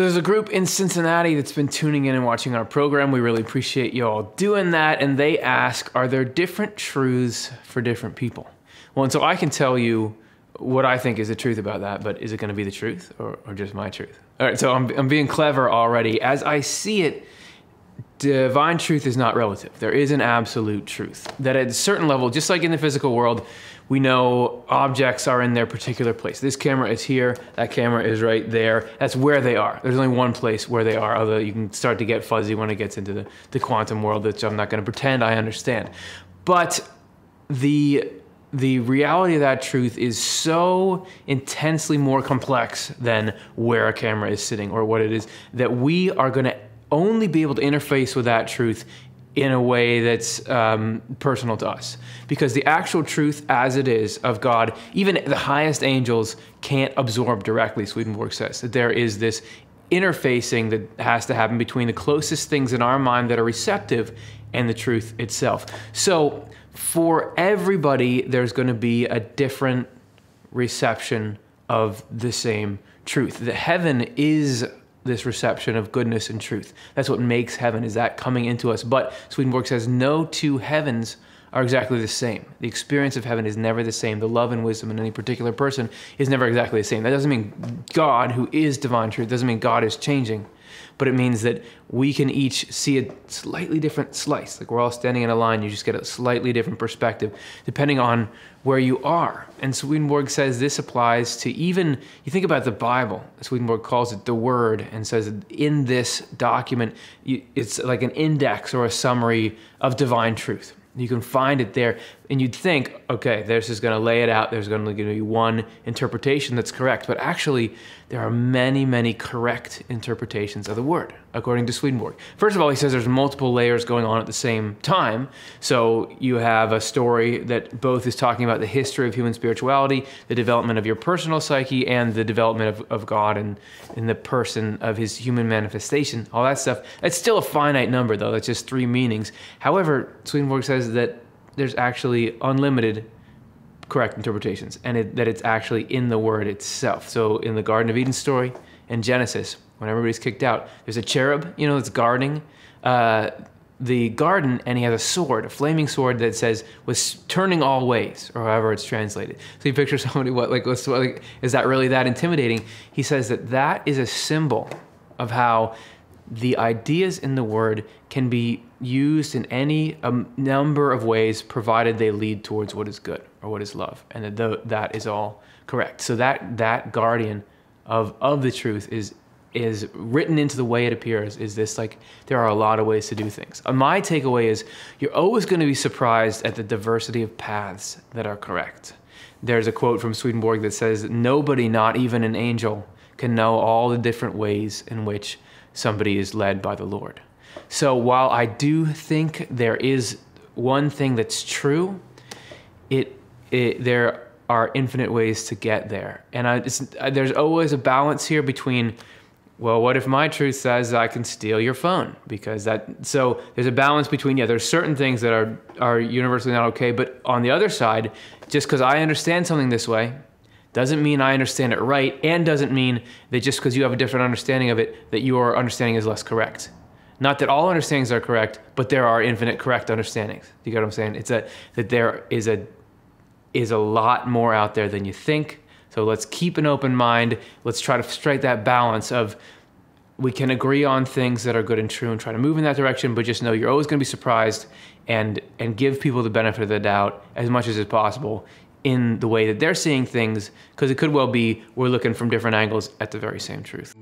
So there's a group in Cincinnati that's been tuning in and watching our program. We really appreciate you all doing that. And they ask, are there different truths for different people? Well, and so I can tell you what I think is the truth about that, but is it going to be the truth or just my truth? All right, so I'm being clever already. As I see it, divine truth is not relative. There is an absolute truth that at a certain level, just like in the physical world, we know objects are in their particular place. This camera is here, that camera is right there. That's where they are. There's only one place where they are, although you can start to get fuzzy when it gets into the quantum world, which I'm not going to pretend I understand. But the reality of that truth is so intensely more complex than where a camera is sitting or what it is, that we are going to only be able to interface with that truth in a way that's personal to us. Because the actual truth as it is of God, even the highest angels can't absorb directly, Swedenborg says. That there is this interfacing that has to happen between the closest things in our mind that are receptive and the truth itself. So for everybody, there's going to be a different reception of the same truth. The heaven is this reception of goodness and truth. That's what makes heaven, is that coming into us. But Swedenborg says no two heavens are exactly the same. The experience of heaven is never the same. The love and wisdom in any particular person is never exactly the same. That doesn't mean God, who is divine truth, doesn't mean God is changing. But it means that we can each see a slightly different slice. Like we're all standing in a line, you just get a slightly different perspective depending on where you are. And Swedenborg says this applies to even, you think about the Bible. Swedenborg calls it the Word and says that in this document, it's like an index or a summary of divine truth. You can find it there, and you'd think, okay, this is going to lay it out. There's going to be one interpretation that's correct, but actually, there are many, many correct interpretations of the word, according to Swedenborg. First of all, he says there's multiple layers going on at the same time. So you have a story that both is talking about the history of human spirituality, the development of your personal psyche, and the development of God and in the person of his human manifestation, all that stuff. It's still a finite number, though. That's just 3 meanings. However, Swedenborg says that there's actually unlimited correct interpretations, and that it's actually in the word itself. So in the Garden of Eden story in Genesis, when everybody's kicked out, there's a cherub, that's guarding the garden, and he has a sword, a flaming sword that says was turning all ways, or however it's translated. So you picture somebody, is that really that intimidating? He says that is a symbol of how the ideas in the word can be used in any number of ways, provided they lead towards what is good or what is love, and that is all correct. So that guardian of the truth is written into the way it appears. Is this like there are a lot of ways to do things? My takeaway is you're always going to be surprised at the diversity of paths that are correct. There's a quote from Swedenborg that says, "Nobody, not even an angel, can know all the different ways in which somebody is led by the Lord." So while I do think there is one thing that's true, there are infinite ways to get there. And there's always a balance here between, well, what if my truth says I can steal your phone? So there's a balance between, there's certain things that are universally not okay, but on the other side, just because I understand something this way, doesn't mean I understand it right, and doesn't mean that just because you have a different understanding of it, that your understanding is less correct. Not that all understandings are correct, but there are infinite correct understandings. Do you get what I'm saying? It's that there is a lot more out there than you think. So let's keep an open mind. Let's try to strike that balance of, we can agree on things that are good and true and try to move in that direction, but just know you're always going to be surprised, and give people the benefit of the doubt as much as is possible in the way that they're seeing things, because it could well be we're looking from different angles at the very same truth.